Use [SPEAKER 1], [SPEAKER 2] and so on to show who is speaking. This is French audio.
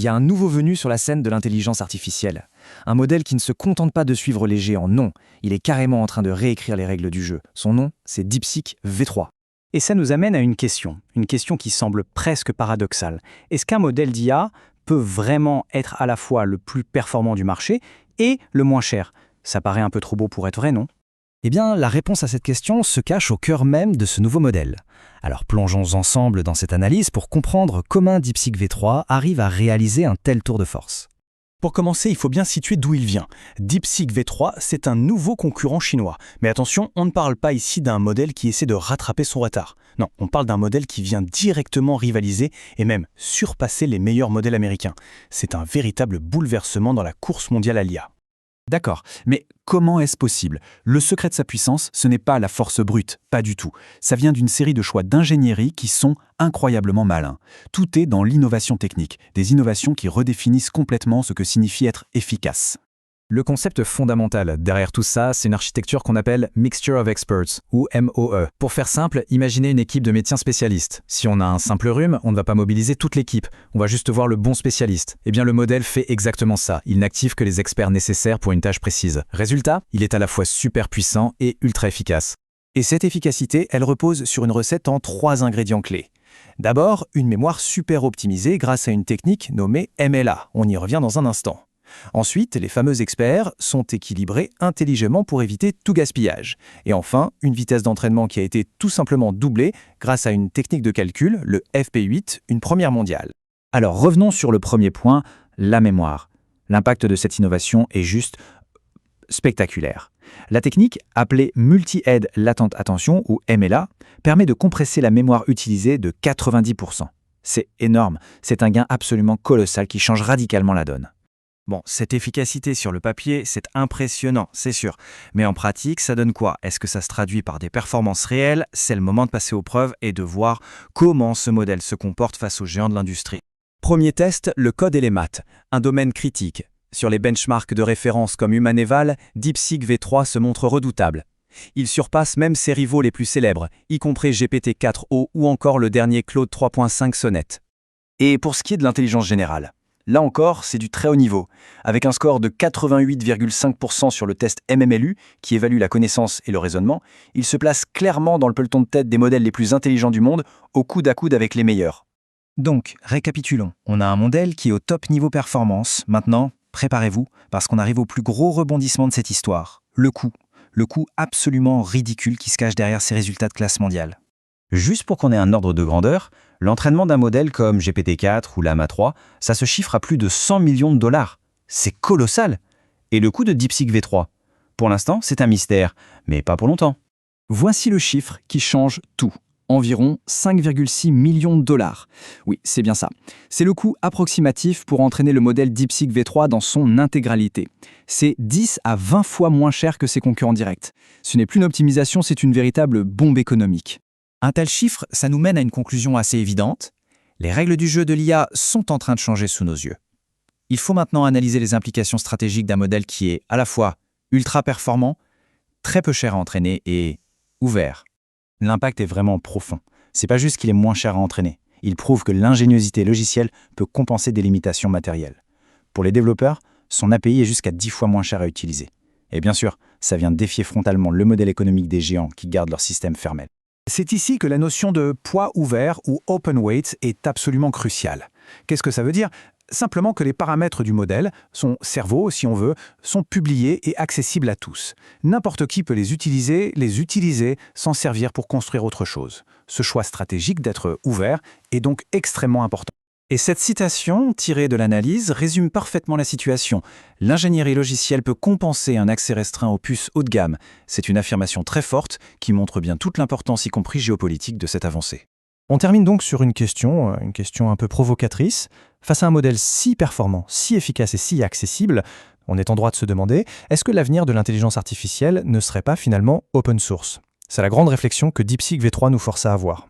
[SPEAKER 1] il y a un nouveau venu sur la scène de l'intelligence artificielle. Un modèle qui ne se contente pas de suivre les géants, non. Il est carrément en train de réécrire les règles du jeu. Son nom, c'est DeepSeek V3.
[SPEAKER 2] Et ça nous amène à une question qui semble presque paradoxale. Est-ce qu'un modèle d'IA peut vraiment être à la fois le plus performant du marché et le moins cher? Ça paraît un peu trop beau pour être vrai, non?
[SPEAKER 1] Eh bien, la réponse à cette question se cache au cœur même de ce nouveau modèle. Alors plongeons ensemble dans cette analyse pour comprendre comment DeepSeek V3 arrive à réaliser un tel tour de force.
[SPEAKER 2] Pour commencer, il faut bien situer d'où il vient. DeepSeek V3, c'est un nouveau concurrent chinois. Mais attention, on ne parle pas ici d'un modèle qui essaie de rattraper son retard. Non, on parle d'un modèle qui vient directement rivaliser et même surpasser les meilleurs modèles américains. C'est un véritable bouleversement dans la course mondiale à l'IA.
[SPEAKER 3] D'accord, mais comment est-ce possible? Le secret de sa puissance, ce n'est pas la force brute, pas du tout. Ça vient d'une série de choix d'ingénierie qui sont incroyablement malins. Tout est dans l'innovation technique, des innovations qui redéfinissent complètement ce que signifie être efficace.
[SPEAKER 1] Le concept fondamental derrière tout ça, c'est une architecture qu'on appelle Mixture of Experts, ou MOE. Pour faire simple, imaginez une équipe de médecins spécialistes. Si on a un simple rhume, on ne va pas mobiliser toute l'équipe, on va juste voir le bon spécialiste. Eh bien le modèle fait exactement ça, il n'active que les experts nécessaires pour une tâche précise. Résultat, il est à la fois super puissant et ultra efficace.
[SPEAKER 2] Et cette efficacité, elle repose sur une recette en 3 ingrédients clés. D'abord, une mémoire super optimisée grâce à une technique nommée MLA, on y revient dans un instant. Ensuite, les fameux experts sont équilibrés intelligemment pour éviter tout gaspillage. Et enfin, une vitesse d'entraînement qui a été tout simplement doublée grâce à une technique de calcul, le FP8, une première mondiale.
[SPEAKER 3] Alors revenons sur le premier point, la mémoire. L'impact de cette innovation est juste spectaculaire. La technique, appelée Multi-Head Latent Attention ou MLA, permet de compresser la mémoire utilisée de 90%. C'est énorme, c'est un gain absolument colossal qui change radicalement la donne.
[SPEAKER 4] Bon, cette efficacité sur le papier, c'est impressionnant, c'est sûr. Mais en pratique, ça donne quoi? Est-ce que ça se traduit par des performances réelles? C'est le moment de passer aux preuves et de voir comment ce modèle se comporte face aux géants de l'industrie.
[SPEAKER 2] Premier test, le code et les maths, un domaine critique. Sur les benchmarks de référence comme Humaneval, DeepSeek V3 se montre redoutable. Il surpasse même ses rivaux les plus célèbres, y compris GPT-4o ou encore le dernier Claude 3.5 Sonnet.
[SPEAKER 4] Et pour ce qui est de l'intelligence générale, là encore, c'est du très haut niveau, avec un score de 88,5% sur le test MMLU, qui évalue la connaissance et le raisonnement. Il se place clairement dans le peloton de tête des modèles les plus intelligents du monde, au coude à coude avec les meilleurs.
[SPEAKER 1] Donc, récapitulons. On a un modèle qui est au top niveau performance. Maintenant, préparez-vous, parce qu'on arrive au plus gros rebondissement de cette histoire. Le coût. Le coût absolument ridicule qui se cache derrière ces résultats de classe mondiale.
[SPEAKER 3] Juste pour qu'on ait un ordre de grandeur, l'entraînement d'un modèle comme GPT-4 ou Llama 3, ça se chiffre à plus de 100 millions de dollars. C'est colossal! Et le coût de DeepSeek V3? Pour l'instant, c'est un mystère, mais pas pour longtemps.
[SPEAKER 1] Voici le chiffre qui change tout. Environ 5,6 millions de dollars. Oui, c'est bien ça. C'est le coût approximatif pour entraîner le modèle DeepSeek V3 dans son intégralité. C'est 10 à 20 fois moins cher que ses concurrents directs. Ce n'est plus une optimisation, c'est une véritable bombe économique. Un tel chiffre, ça nous mène à une conclusion assez évidente. Les règles du jeu de l'IA sont en train de changer sous nos yeux. Il faut maintenant analyser les implications stratégiques d'un modèle qui est à la fois ultra performant, très peu cher à entraîner et ouvert.
[SPEAKER 2] L'impact est vraiment profond. C'est pas juste qu'il est moins cher à entraîner. Il prouve que l'ingéniosité logicielle peut compenser des limitations matérielles. Pour les développeurs, son API est jusqu'à 10 fois moins cher à utiliser. Et bien sûr, ça vient défier frontalement le modèle économique des géants qui gardent leur système fermé. C'est ici que la notion de poids ouvert ou open weight est absolument cruciale. Qu'est-ce que ça veut dire? Simplement que les paramètres du modèle, son cerveau si on veut, sont publiés et accessibles à tous. N'importe qui peut les utiliser, s'en servir pour construire autre chose. Ce choix stratégique d'être ouvert est donc extrêmement important. Et cette citation, tirée de l'analyse, résume parfaitement la situation. L'ingénierie logicielle peut compenser un accès restreint aux puces haut de gamme. C'est une affirmation très forte qui montre bien toute l'importance, y compris géopolitique, de cette avancée.
[SPEAKER 1] On termine donc sur une question un peu provocatrice. Face à un modèle si performant, si efficace et si accessible, on est en droit de se demander, est-ce que l'avenir de l'intelligence artificielle ne serait pas finalement open source? C'est la grande réflexion que DeepSeek V3 nous force à avoir.